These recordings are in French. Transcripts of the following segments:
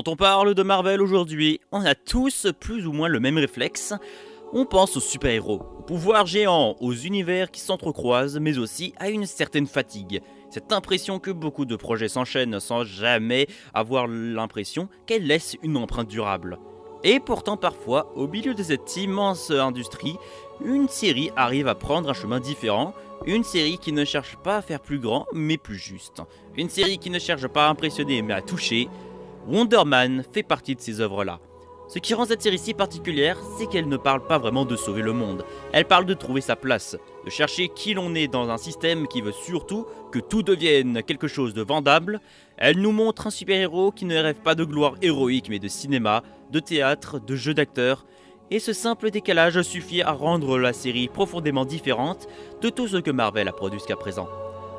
Quand on parle de Marvel aujourd'hui, on a tous plus ou moins le même réflexe. On pense aux super-héros, aux pouvoirs géants, aux univers qui s'entrecroisent, mais aussi à une certaine fatigue. Cette impression que beaucoup de projets s'enchaînent sans jamais avoir l'impression qu'elles laissent une empreinte durable. Et pourtant parfois, au milieu de cette immense industrie, une série arrive à prendre un chemin différent, une série qui ne cherche pas à faire plus grand, mais plus juste. Une série qui ne cherche pas à impressionner, mais à toucher. Wonder Man fait partie de ces œuvres-là. Ce qui rend cette série si particulière, c'est qu'elle ne parle pas vraiment de sauver le monde. Elle parle de trouver sa place, de chercher qui l'on est dans un système qui veut surtout que tout devienne quelque chose de vendable. Elle nous montre un super-héros qui ne rêve pas de gloire héroïque mais de cinéma, de théâtre, de jeux d'acteurs. Et ce simple décalage suffit à rendre la série profondément différente de tout ce que Marvel a produit jusqu'à présent.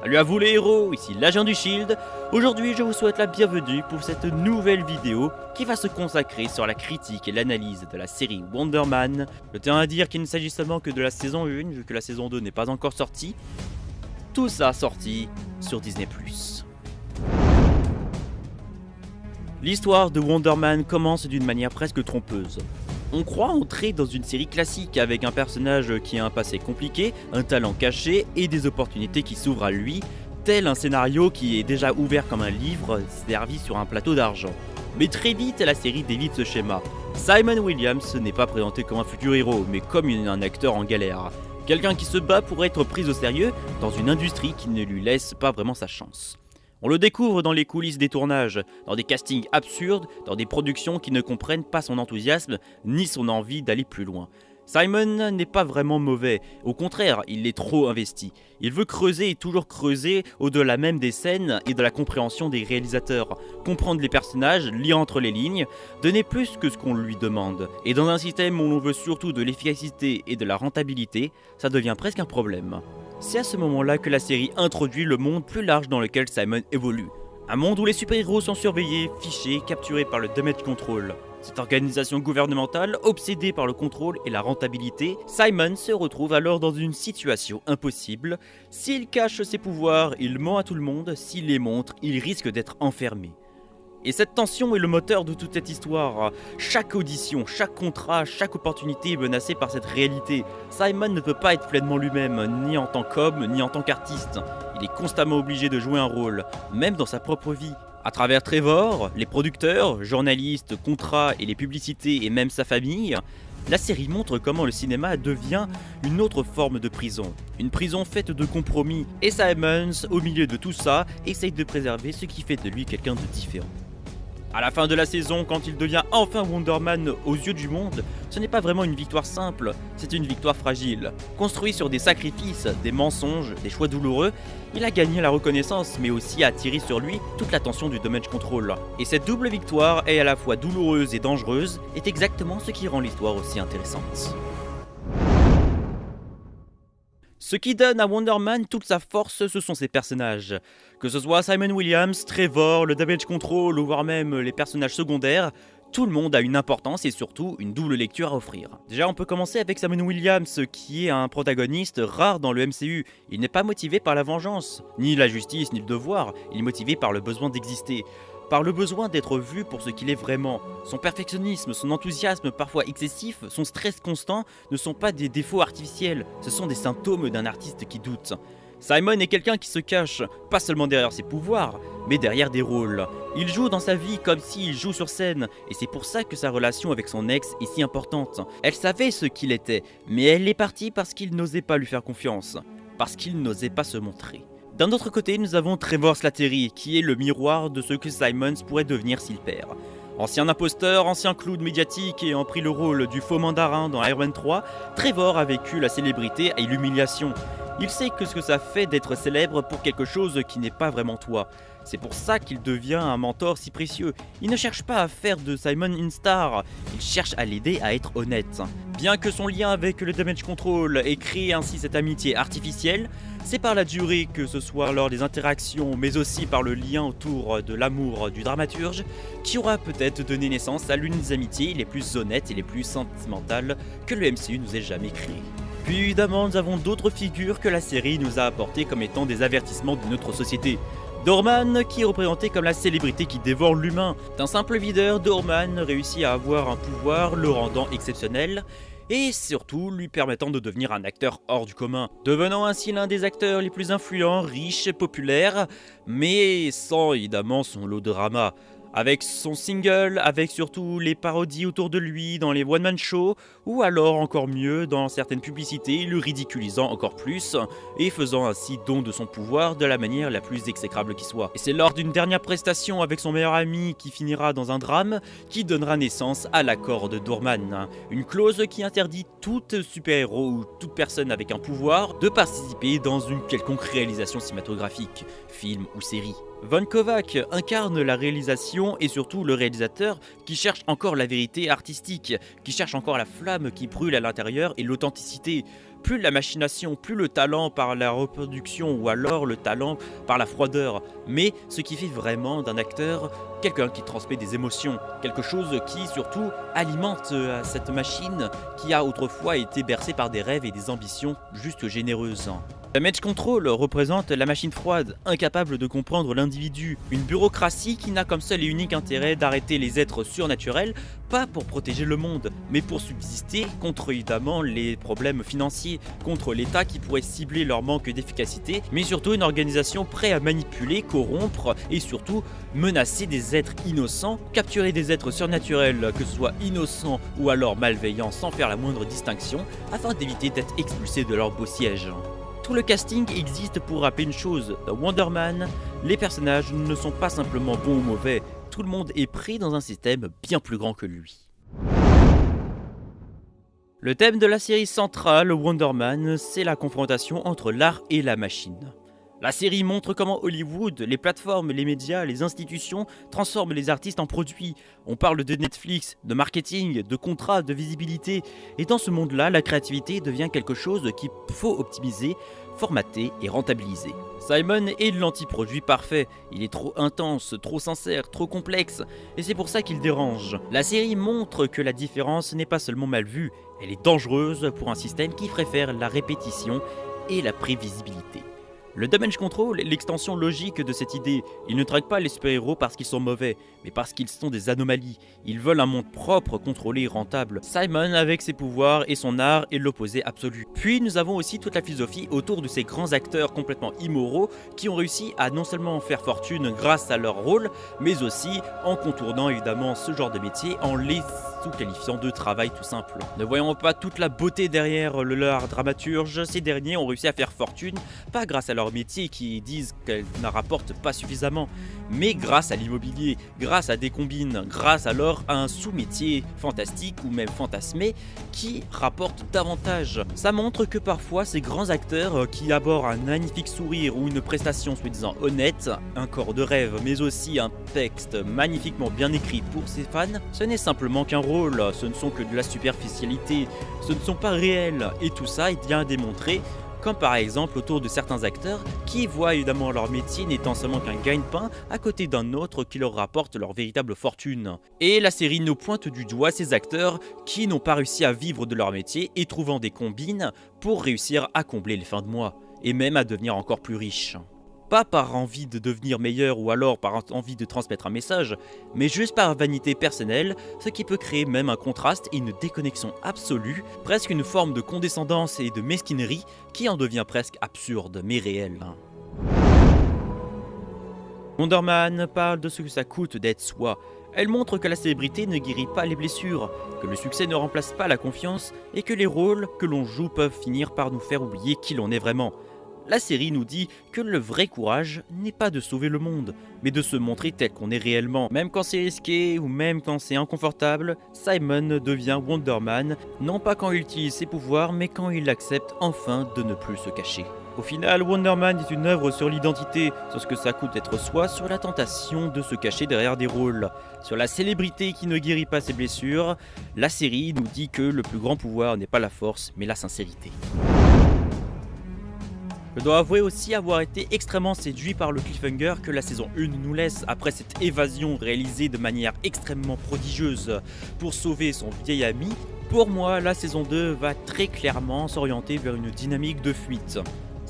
Salut à vous les héros, ici l'agent du Shield. Aujourd'hui je vous souhaite la bienvenue pour cette nouvelle vidéo qui va se consacrer sur la critique et l'analyse de la série Wonder Man. Je tiens à dire qu'il ne s'agit seulement que de la saison 1 vu que la saison 2 n'est pas encore sortie. Tout ça sorti sur Disney+. L'histoire de Wonder Man commence d'une manière presque trompeuse. On croit entrer dans une série classique avec un personnage qui a un passé compliqué, un talent caché et des opportunités qui s'ouvrent à lui, tel un scénario qui est déjà ouvert comme un livre servi sur un plateau d'argent. Mais très vite, la série dévie ce schéma. Simon Williams n'est pas présenté comme un futur héros, mais comme un acteur en galère. Quelqu'un qui se bat pour être pris au sérieux dans une industrie qui ne lui laisse pas vraiment sa chance. On le découvre dans les coulisses des tournages, dans des castings absurdes, dans des productions qui ne comprennent pas son enthousiasme ni son envie d'aller plus loin. Simon n'est pas vraiment mauvais, au contraire, il est trop investi. Il veut creuser et toujours creuser au-delà même des scènes et de la compréhension des réalisateurs, comprendre les personnages, lire entre les lignes, donner plus que ce qu'on lui demande. Et dans un système où l'on veut surtout de l'efficacité et de la rentabilité, ça devient presque un problème. C'est à ce moment-là que la série introduit le monde plus large dans lequel Simon évolue. Un monde où les super-héros sont surveillés, fichés, capturés par le Damage Control. Cette organisation gouvernementale, obsédée par le contrôle et la rentabilité, Simon se retrouve alors dans une situation impossible. S'il cache ses pouvoirs, il ment à tout le monde, s'il les montre, il risque d'être enfermé. Et cette tension est le moteur de toute cette histoire. Chaque audition, chaque contrat, chaque opportunité est menacée par cette réalité. Simon ne peut pas être pleinement lui-même, ni en tant qu'homme, ni en tant qu'artiste. Il est constamment obligé de jouer un rôle, même dans sa propre vie. À travers Trevor, les producteurs, journalistes, contrats et les publicités et même sa famille, la série montre comment le cinéma devient une autre forme de prison. Une prison faite de compromis. Et Simons, au milieu de tout ça, essaye de préserver ce qui fait de lui quelqu'un de différent. À la fin de la saison, quand il devient enfin Wonder Man aux yeux du monde, ce n'est pas vraiment une victoire simple, c'est une victoire fragile. Construit sur des sacrifices, des mensonges, des choix douloureux, il a gagné la reconnaissance mais aussi attiré sur lui toute l'attention du Damage Control. Et cette double victoire est à la fois douloureuse et dangereuse, est exactement ce qui rend l'histoire aussi intéressante. Ce qui donne à Wonder Man toute sa force, ce sont ses personnages. Que ce soit Simon Williams, Trevor, le Damage Control ou voire même les personnages secondaires, tout le monde a une importance et surtout une double lecture à offrir. Déjà on peut commencer avec Simon Williams qui est un protagoniste rare dans le MCU. Il n'est pas motivé par la vengeance, ni la justice, ni le devoir, il est motivé par le besoin d'exister. Par le besoin d'être vu pour ce qu'il est vraiment. Son perfectionnisme, son enthousiasme parfois excessif, son stress constant ne sont pas des défauts artificiels, ce sont des symptômes d'un artiste qui doute. Simon est quelqu'un qui se cache, pas seulement derrière ses pouvoirs, mais derrière des rôles. Il joue dans sa vie comme s'il joue sur scène, et c'est pour ça que sa relation avec son ex est si importante. Elle savait ce qu'il était, mais elle est partie parce qu'il n'osait pas lui faire confiance, parce qu'il n'osait pas se montrer. D'un autre côté, nous avons Trevor Slattery, qui est le miroir de ce que Simons pourrait devenir s'il perd. Ancien imposteur, ancien clown médiatique ayant pris le rôle du faux mandarin dans Iron Man 3, Trevor a vécu la célébrité et l'humiliation. Il sait que ce que ça fait d'être célèbre pour quelque chose qui n'est pas vraiment toi. C'est pour ça qu'il devient un mentor si précieux. Il ne cherche pas à faire de Simon une star, il cherche à l'aider à être honnête. Bien que son lien avec le Damage Control ait créé ainsi cette amitié artificielle, c'est par la durée, que ce soit lors des interactions, mais aussi par le lien autour de l'amour du dramaturge, qui aura peut-être donné naissance à l'une des amitiés les plus honnêtes et les plus sentimentales que le MCU nous ait jamais créées. Puis évidemment, nous avons d'autres figures que la série nous a apportées comme étant des avertissements de notre société. Doorman, qui est représenté comme la célébrité qui dévore l'humain. D'un simple videur, Doorman réussit à avoir un pouvoir le rendant exceptionnel, et surtout lui permettant de devenir un acteur hors du commun, devenant ainsi l'un des acteurs les plus influents, riches et populaires, mais sans évidemment son lot de drama. Avec son single, avec surtout les parodies autour de lui dans les one-man shows, ou alors encore mieux dans certaines publicités, le ridiculisant encore plus, et faisant ainsi don de son pouvoir de la manière la plus exécrable qui soit. Et c'est lors d'une dernière prestation avec son meilleur ami qui finira dans un drame, qui donnera naissance à l'accord de Doorman, une clause qui interdit tout super-héros ou toute personne avec un pouvoir de participer dans une quelconque réalisation cinématographique, film ou série. Von Kovac incarne la réalisation et surtout le réalisateur qui cherche encore la vérité artistique, qui cherche encore la flamme qui brûle à l'intérieur et l'authenticité. Plus la machination, plus le talent par la reproduction ou alors le talent par la froideur. Mais ce qui fait vraiment d'un acteur quelqu'un qui transmet des émotions, quelque chose qui surtout alimente cette machine qui a autrefois été bercée par des rêves et des ambitions juste généreuses. Damage Control représente la machine froide, incapable de comprendre l'individu, une bureaucratie qui n'a comme seul et unique intérêt d'arrêter les êtres surnaturels, pas pour protéger le monde, mais pour subsister contre évidemment les problèmes financiers, contre l'État qui pourrait cibler leur manque d'efficacité, mais surtout une organisation prête à manipuler, corrompre et surtout menacer des êtres innocents, capturer des êtres surnaturels, que ce soit innocents ou alors malveillants sans faire la moindre distinction, afin d'éviter d'être expulsés de leur beau siège. Tout le casting existe pour rappeler une chose, dans Wonder Man, les personnages ne sont pas simplement bons ou mauvais, tout le monde est pris dans un système bien plus grand que lui. Le thème de la série centrale Wonder Man, c'est la confrontation entre l'art et la machine. La série montre comment Hollywood, les plateformes, les médias, les institutions transforment les artistes en produits. On parle de Netflix, de marketing, de contrats, de visibilité. Et dans ce monde-là, la créativité devient quelque chose qu'il faut optimiser, formater et rentabiliser. Simon est l'anti-produit parfait. Il est trop intense, trop sincère, trop complexe. Et c'est pour ça qu'il dérange. La série montre que la différence n'est pas seulement mal vue, elle est dangereuse pour un système qui préfère la répétition et la prévisibilité. Le Damage Control est l'extension logique de cette idée. Ils ne traquent pas les super-héros parce qu'ils sont mauvais, mais parce qu'ils sont des anomalies. Ils veulent un monde propre, contrôlé et rentable. Simon, avec ses pouvoirs et son art, est l'opposé absolu. Puis nous avons aussi toute la philosophie autour de ces grands acteurs complètement immoraux qui ont réussi à non seulement faire fortune grâce à leur rôle, mais aussi en contournant évidemment ce genre de métier en les sous-qualifiant de travail tout simple. Ne voyons pas toute la beauté derrière leur dramaturge, ces derniers ont réussi à faire fortune, pas grâce à leur métier qui disent qu'elle n'en rapporte pas suffisamment, mais grâce à l'immobilier, grâce à des combines, grâce alors à un sous-métier fantastique ou même fantasmé qui rapporte davantage. Ça montre que parfois ces grands acteurs qui abordent un magnifique sourire ou une prestation soi-disant honnête, un corps de rêve mais aussi un texte magnifiquement bien écrit pour ses fans, ce n'est simplement qu'un rôle, ce ne sont que de la superficialité, ce ne sont pas réels et tout ça est bien démontré comme par exemple autour de certains acteurs qui voient évidemment leur métier n'étant seulement qu'un gagne-pain à côté d'un autre qui leur rapporte leur véritable fortune. Et la série nous pointe du doigt ces acteurs qui n'ont pas réussi à vivre de leur métier et trouvant des combines pour réussir à combler les fins de mois, et même à devenir encore plus riches. Pas par envie de devenir meilleur ou alors par envie de transmettre un message, mais juste par vanité personnelle, ce qui peut créer même un contraste et une déconnexion absolue, presque une forme de condescendance et de mesquinerie qui en devient presque absurde mais réelle. Wonder Man parle de ce que ça coûte d'être soi. Elle montre que la célébrité ne guérit pas les blessures, que le succès ne remplace pas la confiance et que les rôles que l'on joue peuvent finir par nous faire oublier qui l'on est vraiment. La série nous dit que le vrai courage n'est pas de sauver le monde, mais de se montrer tel qu'on est réellement. Même quand c'est risqué ou même quand c'est inconfortable, Simon devient Wonder Man, non pas quand il utilise ses pouvoirs, mais quand il accepte enfin de ne plus se cacher. Au final, Wonder Man est une œuvre sur l'identité, sur ce que ça coûte d'être soi, sur la tentation de se cacher derrière des rôles, sur la célébrité qui ne guérit pas ses blessures. La série nous dit que le plus grand pouvoir n'est pas la force, mais la sincérité. Je dois avouer aussi avoir été extrêmement séduit par le cliffhanger que la saison 1 nous laisse après cette évasion réalisée de manière extrêmement prodigieuse pour sauver son vieil ami. Pour moi, la saison 2 va très clairement s'orienter vers une dynamique de fuite.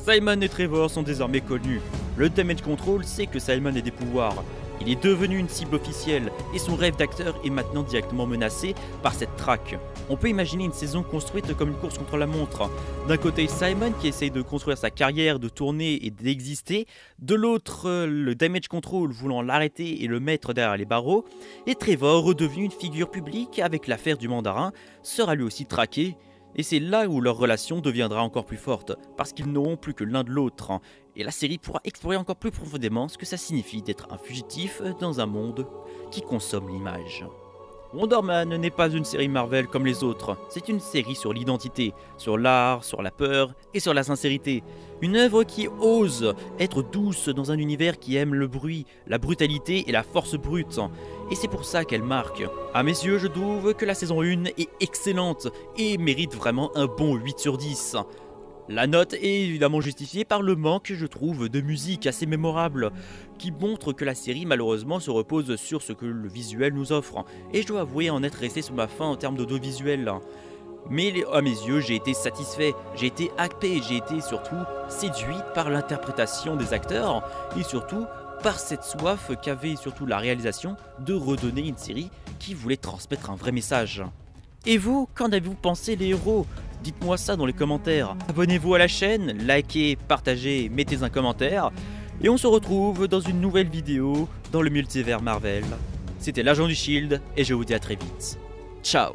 Simon et Trevor sont désormais connus. Le Damage Control sait que Simon a des pouvoirs. Il est devenu une cible officielle et son rêve d'acteur est maintenant directement menacé par cette traque. On peut imaginer une saison construite comme une course contre la montre. D'un côté Simon qui essaye de construire sa carrière, de tourner et d'exister. De l'autre, le Damage Control voulant l'arrêter et le mettre derrière les barreaux. Et Trevor, redevenu une figure publique avec l'affaire du mandarin, sera lui aussi traqué. Et c'est là où leur relation deviendra encore plus forte, parce qu'ils n'auront plus que l'un de l'autre. Et la série pourra explorer encore plus profondément ce que ça signifie d'être un fugitif dans un monde qui consomme l'image. Wonder Man n'est pas une série Marvel comme les autres, c'est une série sur l'identité, sur l'art, sur la peur et sur la sincérité. Une œuvre qui ose être douce dans un univers qui aime le bruit, la brutalité et la force brute. Et c'est pour ça qu'elle marque. À mes yeux, je trouve que la saison 1 est excellente et mérite vraiment un bon 8 sur 10. La note est évidemment justifiée par le manque, je trouve, de musique assez mémorable, qui montre que la série malheureusement se repose sur ce que le visuel nous offre, et je dois avouer en être resté sur ma faim en termes d'audiovisuel. Mais à mes yeux, j'ai été satisfait, j'ai été happé, j'ai été surtout séduit par l'interprétation des acteurs, et surtout par cette soif qu'avait surtout la réalisation de redonner une série qui voulait transmettre un vrai message. Et vous, qu'en avez-vous pensé les héros ? Dites-moi ça dans les commentaires. Abonnez-vous à la chaîne, likez, partagez, mettez un commentaire. Et on se retrouve dans une nouvelle vidéo dans le multivers Marvel. C'était l'agent du Shield et je vous dis à très vite. Ciao.